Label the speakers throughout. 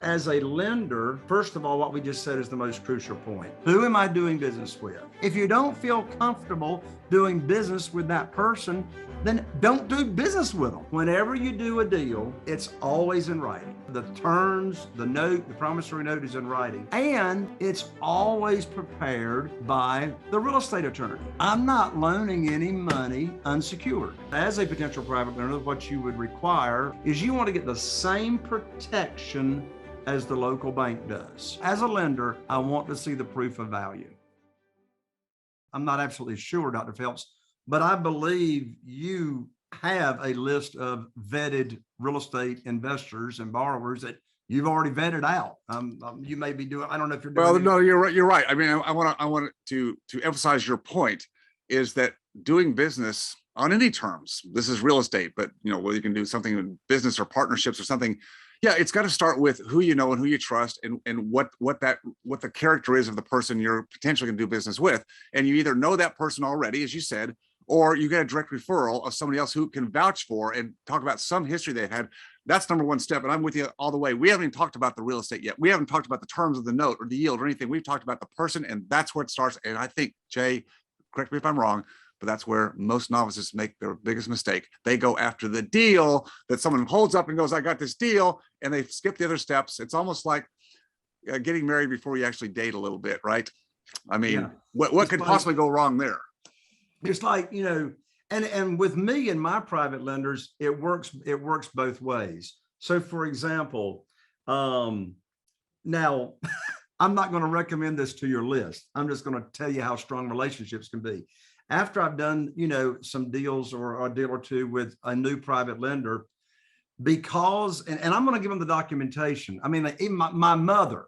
Speaker 1: as a lender, first of all, what we just said is the most crucial point. Who am I doing business with? If you don't feel comfortable doing business with that person, then don't do business with them. Whenever you do a deal, it's always in writing. The terms, the note, the promissory note is in writing, and it's always prepared by the real estate attorney. I'm not loaning any money unsecured. As a potential private lender, what you would require is you want to get the same protection as the local bank does. As a lender, I want to see the proof of value. I'm not absolutely sure, Dr. Phelps, but I believe you have a list of vetted real estate investors and borrowers that you've already vetted out. You may be doing, I don't know if you're doing.
Speaker 2: Well, no, you're right. You're right. I mean, I want to emphasize your point is that doing business on any terms, this is real estate, but whether you can do something in business or partnerships or something, yeah, it's got to start with who you know and who you trust and what the character is of the person you're potentially going to do business with. And you either know that person already, as you said, or you get a direct referral of somebody else who can vouch for and talk about some history they've had. That's number one step. And I'm with you all the way. We haven't even talked about the real estate yet. We haven't talked about the terms of the note or the yield or anything. We've talked about the person, and that's where it starts. And I think, Jay, correct me if I'm wrong, but that's where most novices make their biggest mistake. They go after the deal that someone holds up and goes, I got this deal, and they skip the other steps. It's almost like getting married before you actually date a little bit, right? I mean, yeah. What could possibly go wrong there?
Speaker 1: It's like, and with me and my private lenders, it works both ways. So for example, now I'm not going to recommend this to your list. I'm just going to tell you how strong relationships can be. After I've done, some deals or a deal or two with a new private lender, because, and I'm going to give them the documentation. I mean, even my mother,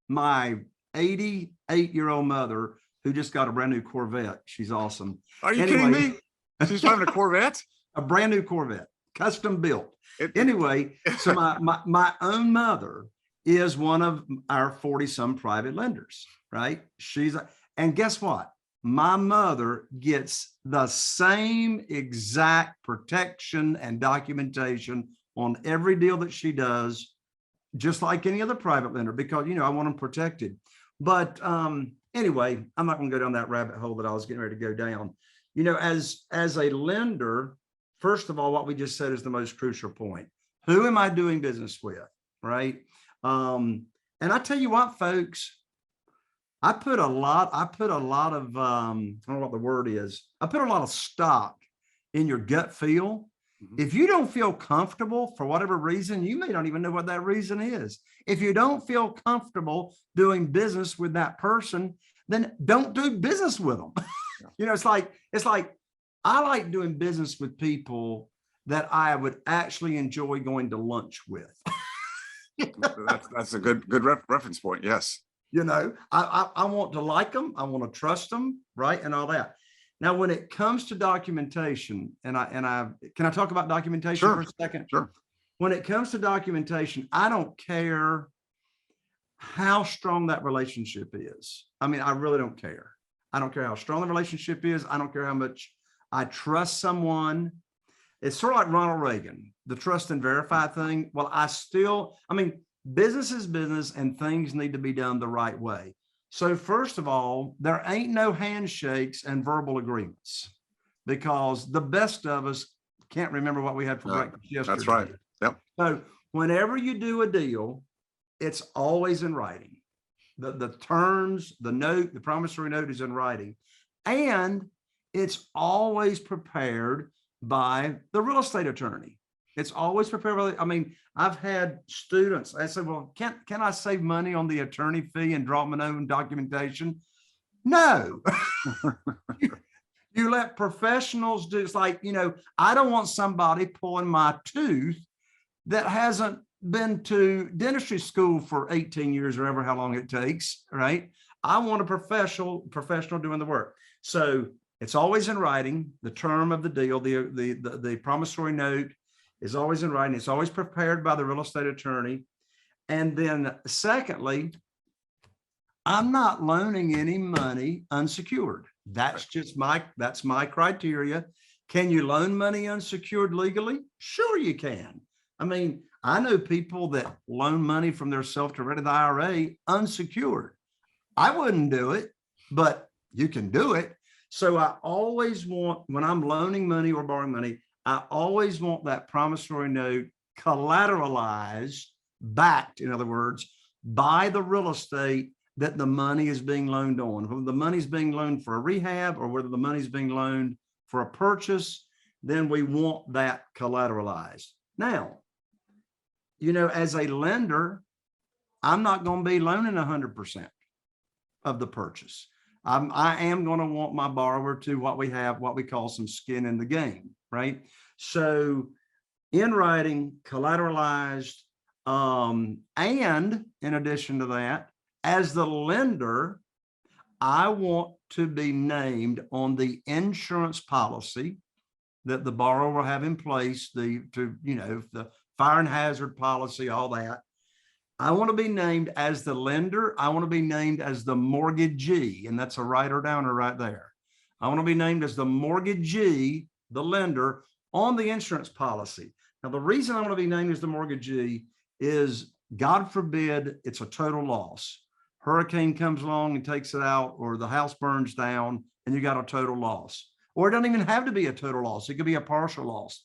Speaker 1: my 88-year-old mother, who just got a brand new Corvette. She's awesome.
Speaker 2: Are you kidding me? She's driving a Corvette?
Speaker 1: A brand new Corvette, custom built. Anyway, so my own mother is one of our 40-some private lenders, right? And guess what? My mother gets the same exact protection and documentation on every deal that she does, just like any other private lender, because, I want them protected. But anyway, I'm not going to go down that rabbit hole that I was getting ready to go down. As a lender, first of all, what we just said is the most crucial point. Who am I doing business with, right? And I tell you what, folks, I put a lot of, I don't know what the word is. I put a lot of stock in your gut feel. If you don't feel comfortable for whatever reason, you may not even know what that reason is. If you don't feel comfortable doing business with that person, then don't do business with them. It's like I like doing business with people that I would actually enjoy going to lunch with.
Speaker 2: That's a good reference point. Yes.
Speaker 1: I want to like them. I want to trust them, right? And all that. Now, when it comes to documentation, can I talk about documentation for a second?
Speaker 2: Sure.
Speaker 1: When it comes to documentation, I don't care how strong that relationship is. I mean, I really don't care. I don't care how strong the relationship is. I don't care how much I trust someone. It's sort of like Ronald Reagan, the trust and verify thing. Well, business is business and things need to be done the right way. So first of all, there ain't no handshakes and verbal agreements, because the best of us can't remember what we had for breakfast yesterday.
Speaker 2: That's right. Yep.
Speaker 1: So whenever you do a deal, it's always in writing. The terms, the note, the promissory note is in writing, and it's always prepared by the real estate attorney. It's always prepared. I've had students, I say, well, can I save money on the attorney fee and draw my own documentation? No. You let professionals do. It's like, I don't want somebody pulling my tooth that hasn't been to dentistry school for 18 years or ever how long it takes, right? I want a professional doing the work. So it's always in writing. The term of the deal, the promissory note is always in writing. It's always prepared by the real estate attorney. And then secondly, I'm not loaning any money unsecured. That's my criteria. Can you loan money unsecured legally? Sure you can. I know people that loan money from their self-directed IRA unsecured. I wouldn't do it, but you can do it. So I always want, when I'm loaning money or borrowing money, I always want that promissory note collateralized, backed, in other words, by the real estate that the money is being loaned on. Whether the money is being loaned for a rehab or whether the money is being loaned for a purchase, then we want that collateralized. Now, as a lender, I'm not going to be loaning 100% of the purchase. I am going to want my borrower to what we call some skin in the game, right? So in writing, collateralized, and in addition to that, as the lender, I want to be named on the insurance policy that the borrower will have in place, the fire and hazard policy, all that. I want to be named as the lender. I want to be named as the mortgagee, and that's a writer downer right there. I want to be named as the mortgagee, the lender, on the insurance policy. Now, the reason I want to be named as the mortgagee is, God forbid, it's a total loss. Hurricane comes along and takes it out, or the house burns down and you got a total loss. Or it doesn't even have to be a total loss. It could be a partial loss.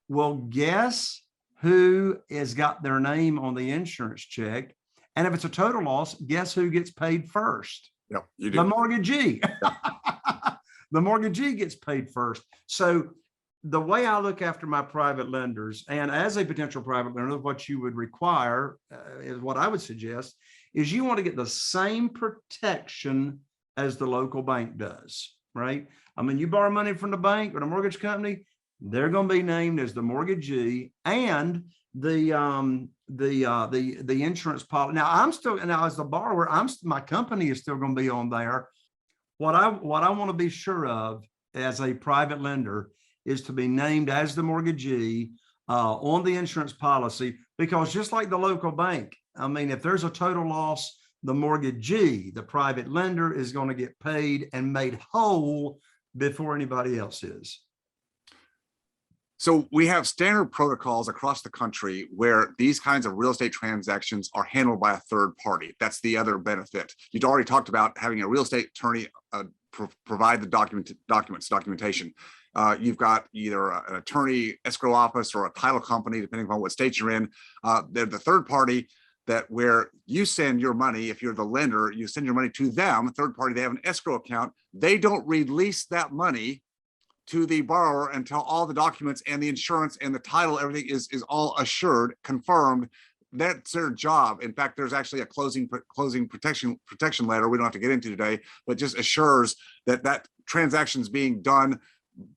Speaker 1: Well, guess who has got their name on the insurance check? And if it's a total loss, guess who gets paid first?
Speaker 2: Yep, you do.
Speaker 1: The mortgagee. The mortgagee gets paid first. So the way I look after my private lenders, and as a potential private lender, what you would require is what I would suggest is you want to get the same protection as the local bank does, right? I mean, you borrow money from the bank or the mortgage company, they're going to be named as the mortgagee and the insurance policy. Now as the borrower, my company is still going to be on there. What I want to be sure of as a private lender is to be named as the mortgagee on the insurance policy, because just like the local bank, I mean, if there's a total loss, the mortgagee, the private lender, is going to get paid and made whole before anybody else is.
Speaker 2: So we have standard protocols across the country where these kinds of real estate transactions are handled by a third party. That's the other benefit. You'd already talked about having a real estate attorney provide the documentation. You've got either an attorney, escrow office, or a title company, depending upon what state you're in. They're the third party that where you send your money. If you're the lender, you send your money to them, third party, they have an escrow account. They don't release that money to the borrower until all the documents and the insurance and the title, everything is all assured, confirmed. That's their job. In fact, there's actually a closing protection letter we don't have to get into today, but just assures that that transaction is being done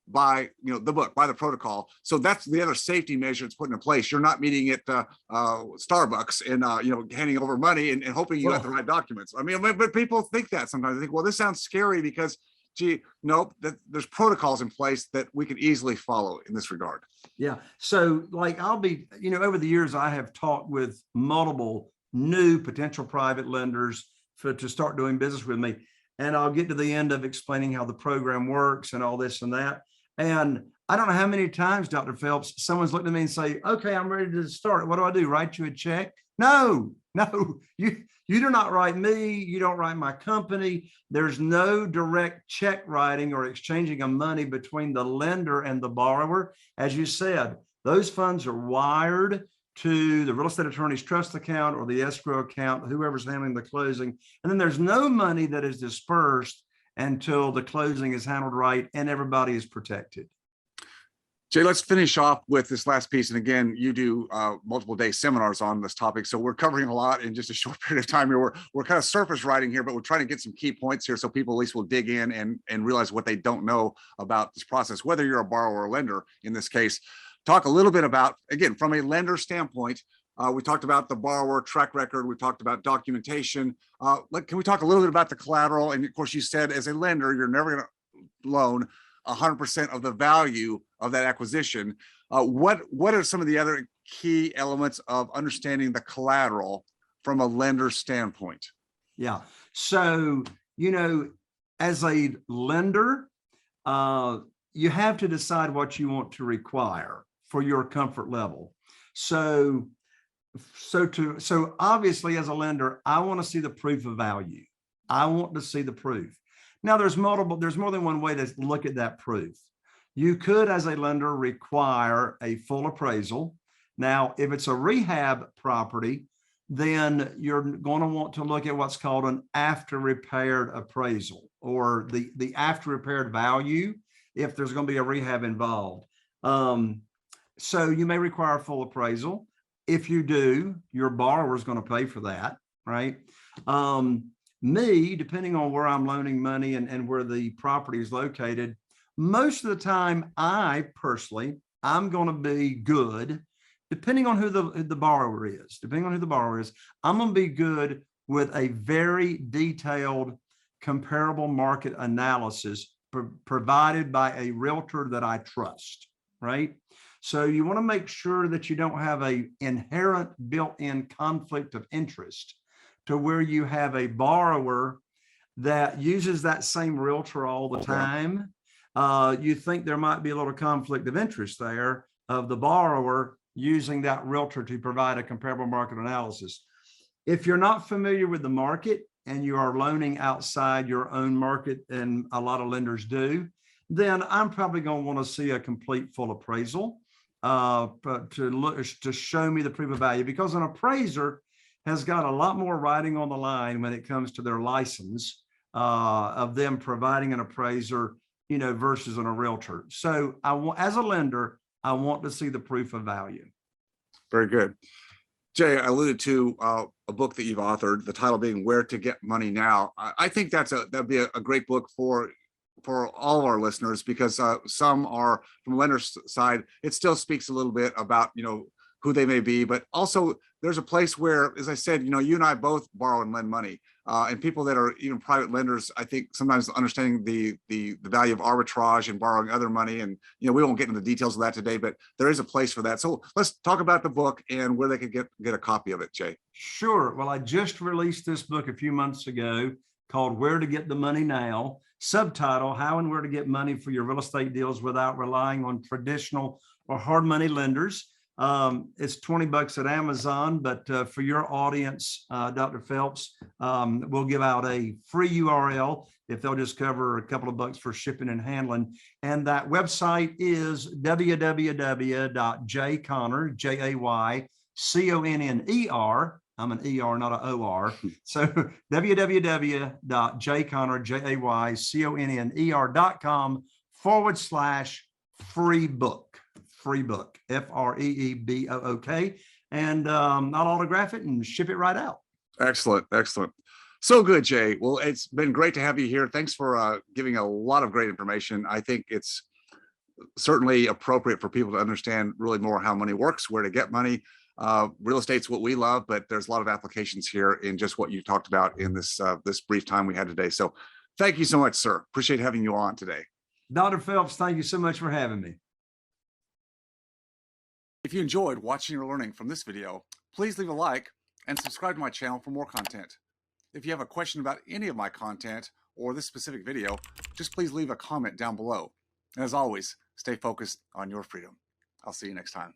Speaker 2: by the book, by the protocol. So that's the other safety measure it's put into place. You're not meeting at Starbucks and handing over money and hoping you got the right documents. I mean, but people think that sometimes. They think, well, this sounds scary because, gee, nope, there's protocols in place that we can easily follow in this regard.
Speaker 1: Yeah. So like I'll be, over the years, I have talked with multiple new potential private lenders to start doing business with me. And I'll get to the end of explaining how the program works and all this and that. And I don't know how many times, Dr. Phelps, someone's looked at me and say, okay, I'm ready to start. What do I do? Write you a check? No, you do not write me. You don't write my company. There's no direct check writing or exchanging of money between the lender and the borrower. As you said, those funds are wired to the real estate attorney's trust account or the escrow account, whoever's handling the closing. And then there's no money that is dispersed until the closing is handled right and everybody is protected.
Speaker 2: Jay, let's finish off with this last piece. And again, you do multiple day seminars on this topic. So we're covering a lot in just a short period of time here. We're kind of surface writing here, but we're trying to get some key points here so people at least will dig in and realize what they don't know about this process, whether you're a borrower or lender in this case. Talk a little bit about, again, from a lender standpoint, we talked about the borrower track record. We talked about documentation. Can we talk a little bit about the collateral? And of course, you said as a lender, you're never going to loan 100% of the value of that acquisition. What are some of the other key elements of understanding the collateral from a lender standpoint?
Speaker 1: Yeah. So, as a lender, you have to decide what you want to require for your comfort level. So So obviously as a lender, I want to see the proof of value. I want to see the proof. Now there's more than one way to look at that proof. You could, as a lender, require a full appraisal. Now, if it's a rehab property, then you're going to want to look at what's called an after repaired appraisal, or the after repaired value if there's going to be a rehab involved. So you may require a full appraisal. If you do, your borrower is going to pay for that, right? Me, depending on where I'm loaning money and where the property is located, most of the time, I'm going to be good, depending on who the borrower is. I'm going to be good with a very detailed comparable market analysis provided by a realtor that I trust, right? So you want to make sure that you don't have an inherent built-in conflict of interest to where you have a borrower that uses that same realtor all the time. You think there might be a little conflict of interest there of the borrower using that realtor to provide a comparable market analysis. If you're not familiar with the market and you are loaning outside your own market, and a lot of lenders do, then I'm probably going to want to see a complete full appraisal to show me the proof of value, because an appraiser has got a lot more writing on the line when it comes to their license of them providing an appraiser, versus a realtor. So as a lender, I want to see the proof of value.
Speaker 2: Very good. Jay, I alluded to a book that you've authored, the title being Where to Get Money Now. I think that'd be a great book for all of our listeners, because some are from the lender's side. It still speaks a little bit about, who they may be, but also there's a place where, as I said, you and I both borrow and lend money, and people that are even private lenders, I think sometimes understanding the value of arbitrage and borrowing other money. And, we won't get into the details of that today, but there is a place for that. So let's talk about the book and where they could get a copy of it, Jay.
Speaker 1: Sure. Well, I just released this book a few months ago called Where to Get the Money Now. Subtitle: How and Where to Get Money for Your Real Estate Deals Without Relying on Traditional or Hard Money Lenders. It's $20 at Amazon, but for your audience, Dr. Phelps, we'll give out a free URL if they'll just cover a couple of bucks for shipping and handling. And that website is www.jayconner, JayConner. I'm an ER, not an OR. So www.jayconner, JayConner.com/free book. Free book, FREEBOOK, and I'll autograph it and ship it right out.
Speaker 2: Excellent. So good, Jay. Well, it's been great to have you here. Thanks for giving a lot of great information. I think it's certainly appropriate for people to understand really more how money works, where to get money. Real estate's what we love, but there's a lot of applications here in just what you talked about in this brief time we had today. So thank you so much, sir. Appreciate having you on today.
Speaker 1: Dr. Phelps, thank you so much for having me.
Speaker 2: If you enjoyed watching or learning from this video, please leave a like and subscribe to my channel for more content. If you have a question about any of my content or this specific video, just please leave a comment down below. And as always, stay focused on your freedom. I'll see you next time.